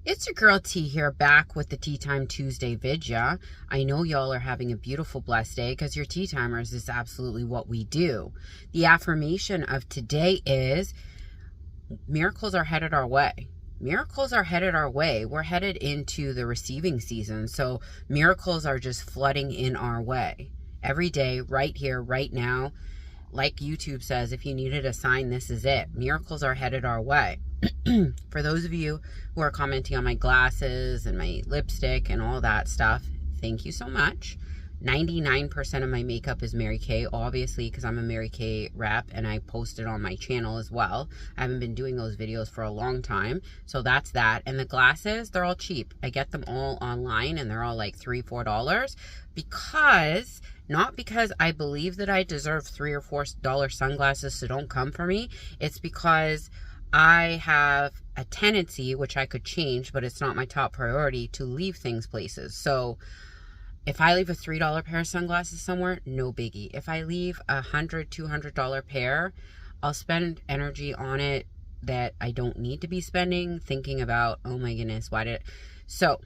It's your girl T here, back with the Tea Time Tuesday vidya. I know y'all are having a beautiful, blessed day because your tea timers is absolutely what we do. The affirmation of today is miracles are headed our way. Miracles are headed our way. We're headed into the receiving season, so miracles are just flooding in our way. Every day, right here, right now. Like YouTube says, if you needed a sign, this is it. Miracles are headed our way. For those of you who are commenting on my glasses and my lipstick and all that stuff, thank you so much. 99% of my makeup is Mary Kay, obviously, because I'm a Mary Kay rep and I post it on my channel as well. I haven't been doing those videos for a long time, so that's that. And the glasses, they're all cheap. I get them all online and they're all like $3, $4 because... not because I believe that I deserve $3 or $4 sunglasses, so don't come for me. It's because I have a tendency, which I could change, but it's not my top priority, to leave things places. So if I leave a $3 pair of sunglasses somewhere, no biggie. If I leave a $100, $200 pair, I'll spend energy on it that I don't need to be spending, thinking about, oh my goodness, why did... So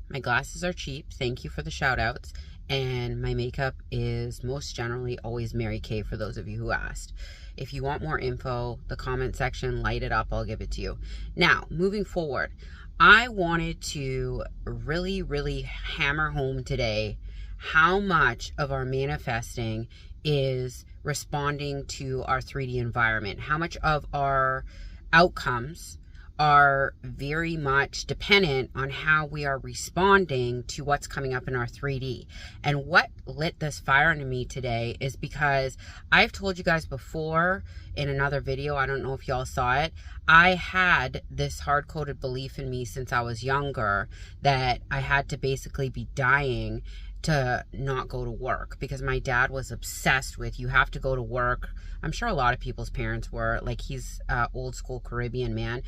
my glasses are cheap. Thank you for the shout outs. And my makeup is most generally always Mary Kay, for those of you who asked. If you want more info, the comment section, light it up, I'll give it to you. Now, moving forward, I wanted to really hammer home today how much of our manifesting is responding to our 3D environment. How much of our outcomes are very much dependent on how we are responding to what's coming up in our 3D. And what lit this fire into me today is because I've told you guys before in another video, I don't know if y'all saw it, I had this hard-coded belief in me since I was younger that I had to basically be dying to not go to work, because my dad was obsessed with, you have to go to work. I'm sure a lot of people's parents were, like, he's old school Caribbean man.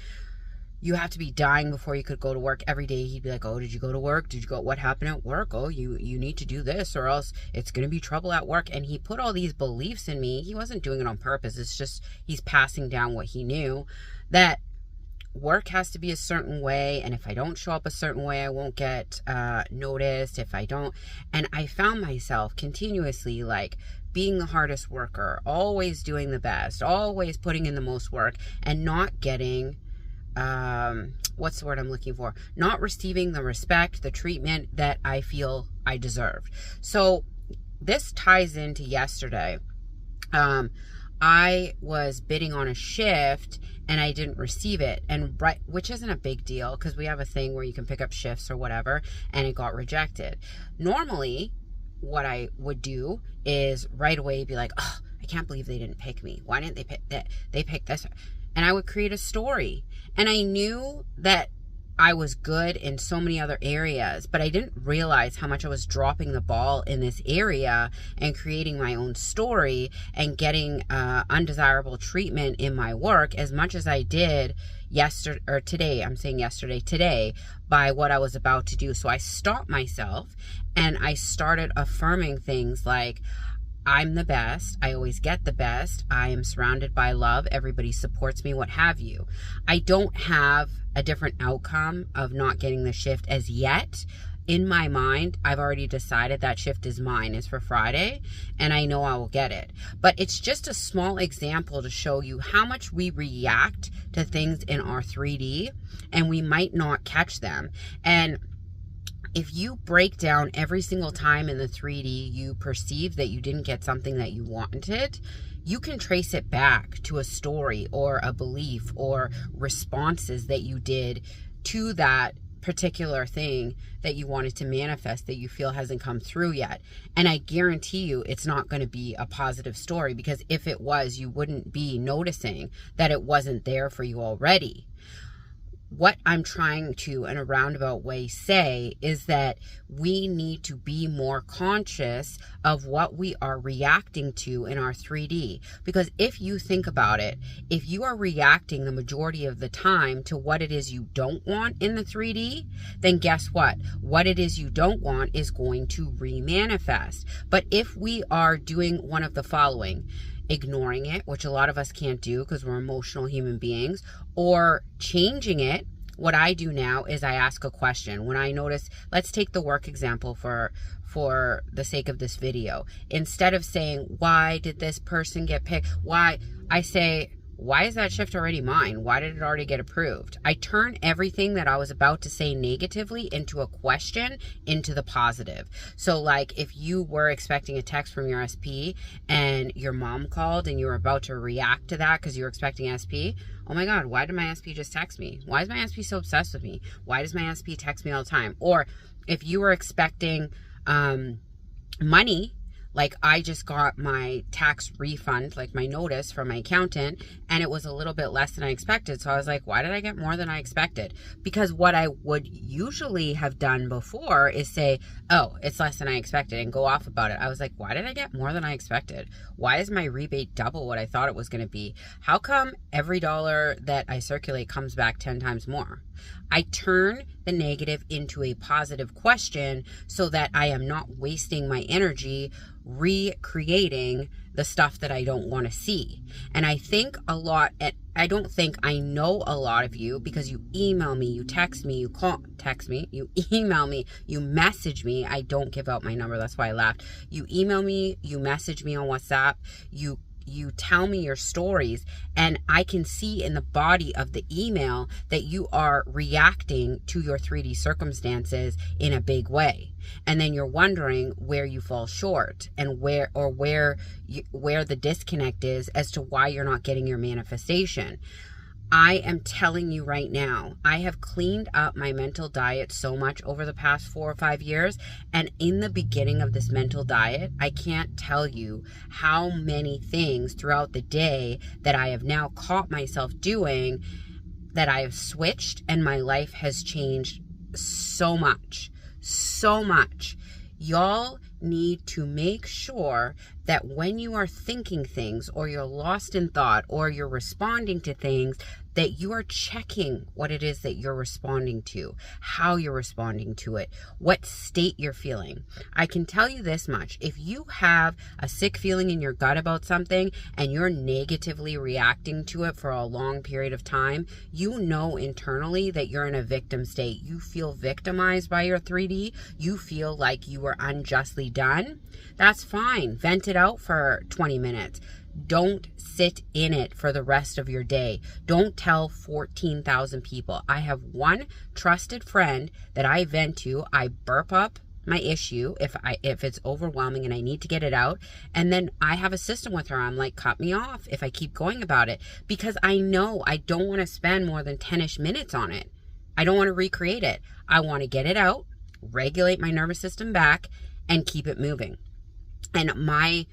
You have to be dying before you could go to work. Every day he'd be like, oh, did you go to work? Did you go? What happened at work? Oh, you need to do this or else it's going to be trouble at work. And he put all these beliefs in me. He wasn't doing it on purpose. It's just he's passing down what he knew, that work has to be a certain way. And if I don't show up a certain way, I won't get noticed if I don't. And I found myself continuously like being the hardest worker, always doing the best, always putting in the most work and not getting... what's the word I'm looking for? Not receiving the respect, the treatment that I feel I deserved. So this ties into yesterday. I was bidding on a shift and I didn't receive it, and which isn't a big deal because we have a thing where you can pick up shifts or whatever, and it got rejected. Normally, what I would do is right away be like, oh, I can't believe they didn't pick me. Why didn't they pick that? They picked this. And I would create a story. And I knew that I was good in so many other areas, but I didn't realize how much I was dropping the ball in this area and creating my own story and getting undesirable treatment in my work as much as I did yesterday, or today, I'm saying yesterday, today, by what I was about to do. So I stopped myself and I started affirming things like, I'm the best. I always get the best. I am surrounded by love. Everybody supports me, what have you. I don't have a different outcome of not getting the shift as yet. In my mind, I've already decided that shift is mine. It's for Friday, and I know I will get it. But it's just a small example to show you how much we react to things in our 3D, and we might not catch them. And if you break down every single time in the 3D you perceive that you didn't get something that you wanted, you can trace it back to a story or a belief or responses that you did to that particular thing that you wanted to manifest that you feel hasn't come through yet. And I guarantee you it's not going to be a positive story, because if it was, you wouldn't be noticing that it wasn't there for you already. What I'm trying to, in a roundabout way, say is that we need to be more conscious of what we are reacting to in our 3D. Because if you think about it, if you are reacting the majority of the time to what it is you don't want in the 3D, then guess what? What it is you don't want is going to remanifest. But if we are doing one of the following, ignoring it, which a lot of us can't do because we're emotional human beings, or changing it, what I do now is I ask a question. When I notice, let's take the work example for the sake of this video. Instead of saying, why did this person get picked? Why? I say, why is that shift already mine? Why did it already get approved? I turn everything that I was about to say negatively into a question, into the positive. So like if you were expecting a text from your SP and your mom called and you were about to react to that because you were expecting SP, oh my God, why did my SP just text me? Why is my SP so obsessed with me? Why does my SP text me all the time? Or if you were expecting money, like I just got my tax refund, like my notice from my accountant, and it was a little bit less than I expected. So I was like, why did I get more than I expected? Because what I would usually have done before is say, oh, it's less than I expected, and go off about it. I was like, why did I get more than I expected? Why is my rebate double what I thought it was going to be? How come every dollar that I circulate comes back 10 times more? I turn the negative into a positive question so that I am not wasting my energy recreating the stuff that I don't want to see. And I think a lot, I don't think, I know a lot of you, because you email me, you text me, you you email me, you message me. I don't give out my number, that's why I laughed. You email me, you message me on WhatsApp, you tell me your stories, and I can see in the body of the email that you are reacting to your 3D circumstances in a big way. And then you're wondering where you fall short and where the disconnect is as to why you're not getting your manifestation. I am telling you right now, I have cleaned up my mental diet so much over the past 4 or 5 years. And in the beginning of this mental diet, I can't tell you how many things throughout the day that I have now caught myself doing that I have switched, and my life has changed so much, so much. Y'all need to make sure that when you are thinking things, or you're lost in thought, or you're responding to things, that you are checking what it is that you're responding to, how you're responding to it, what state you're feeling. I can tell you this much: if you have a sick feeling in your gut about something and you're negatively reacting to it for a long period of time, you know internally that you're in a victim state. You feel victimized by your 3D. You feel like you were unjustly done. That's fine. Vent it out for 20 minutes. Don't sit in it for the rest of your day. Don't tell 14,000 people. I have one trusted friend that I vent to. I burp up my issue if it's overwhelming and I need to get it out. And then I have a system with her. I'm like, cut me off if I keep going about it, because I know I don't want to spend more than 10-ish minutes on it. I don't want to recreate it. I want to get it out, regulate my nervous system back, and keep it moving. And my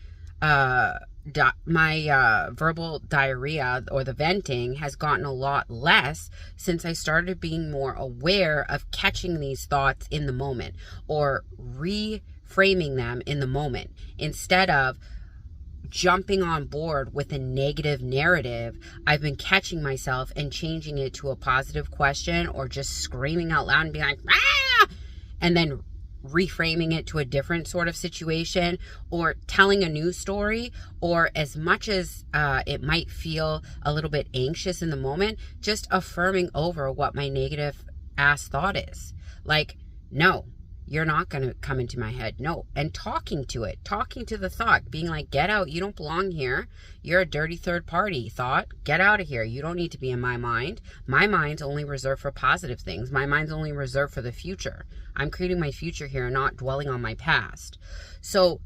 verbal diarrhea, or the venting, has gotten a lot less since I started being more aware of catching these thoughts in the moment, or reframing them in the moment, instead of jumping on board with a negative narrative. I've been catching myself and changing it to a positive question, or just screaming out loud and being like, ah! And then reframing it to a different sort of situation, or telling a news story, or as much as it might feel a little bit anxious in the moment, just affirming over what my negative ass thought is. Like, no, you're not going to come into my head. No. And talking to it, talking to the thought, being like, get out. You don't belong here. You're a dirty third party thought. Get out of here. You don't need to be in my mind. My mind's only reserved for positive things. My mind's only reserved for the future. I'm creating my future here, not dwelling on my past. So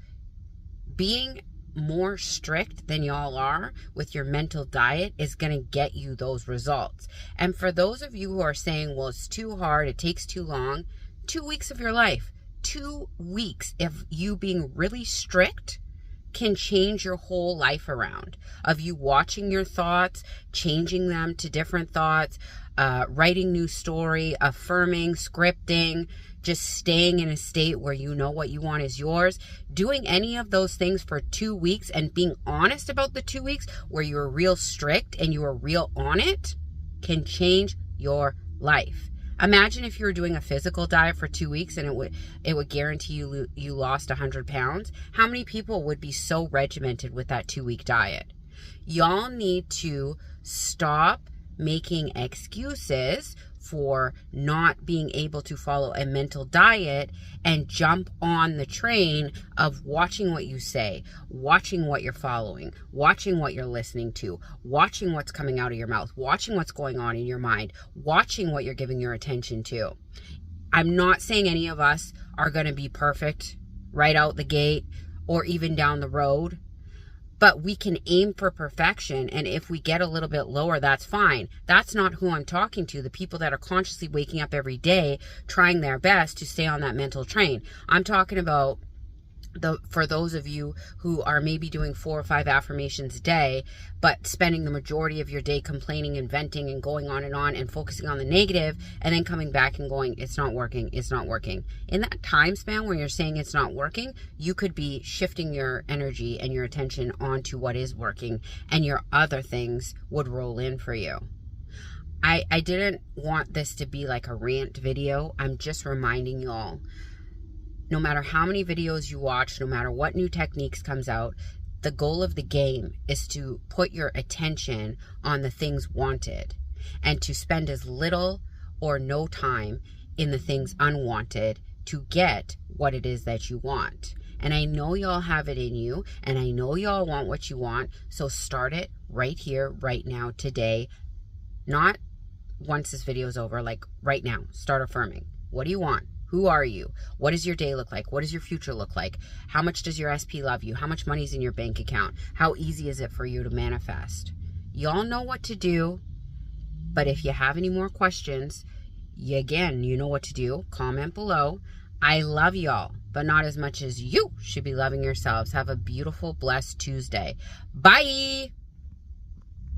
being more strict than y'all are with your mental diet is going to get you those results. And for those of you who are saying, well, it's too hard, it takes too long, 2 weeks of your life, 2 weeks of you being really strict can change your whole life around, of you watching your thoughts, changing them to different thoughts, writing new story, affirming, scripting, just staying in a state where you know what you want is yours. Doing any of those things for 2 weeks and being honest about the 2 weeks where you're real strict and you are real on it can change your life. Imagine if you were doing a physical diet for 2 weeks and it would guarantee you lost 100 pounds. How many people would be so regimented with that 2-week diet? Y'all need to stop making excuses for not being able to follow a mental diet and jump on the train of watching what you say, watching what you're following, watching what you're listening to, watching what's coming out of your mouth, watching what's going on in your mind, watching what you're giving your attention to. I'm not saying any of us are going to be perfect right out the gate or even down the road, but we can aim for perfection. And if we get a little bit lower, that's fine. That's not who I'm talking to. The people that are consciously waking up every day, trying their best to stay on that mental train. I'm talking about for those of you who are maybe doing 4 or 5 affirmations a day, but spending the majority of your day complaining and venting and going on and focusing on the negative, and then coming back and going, it's not working, it's not working. In that time span where you're saying it's not working, you could be shifting your energy and your attention onto what is working, and your other things would roll in for you. I didn't want this to be like a rant video. I'm just reminding y'all, no matter how many videos you watch, no matter what new techniques comes out, the goal of the game is to put your attention on the things wanted and to spend as little or no time in the things unwanted to get what it is that you want. And I know y'all have it in you, and I know y'all want what you want, so start it right here, right now, today. Not once this video is over, like right now. Start affirming. What do you want? Who are you? What does your day look like? What does your future look like? How much does your SP love you? How much money is in your bank account? How easy is it for you to manifest? Y'all know what to do, but if you have any more questions, you know what to do. Comment below. I love y'all, but not as much as you should be loving yourselves. Have a beautiful, blessed Tuesday. Bye!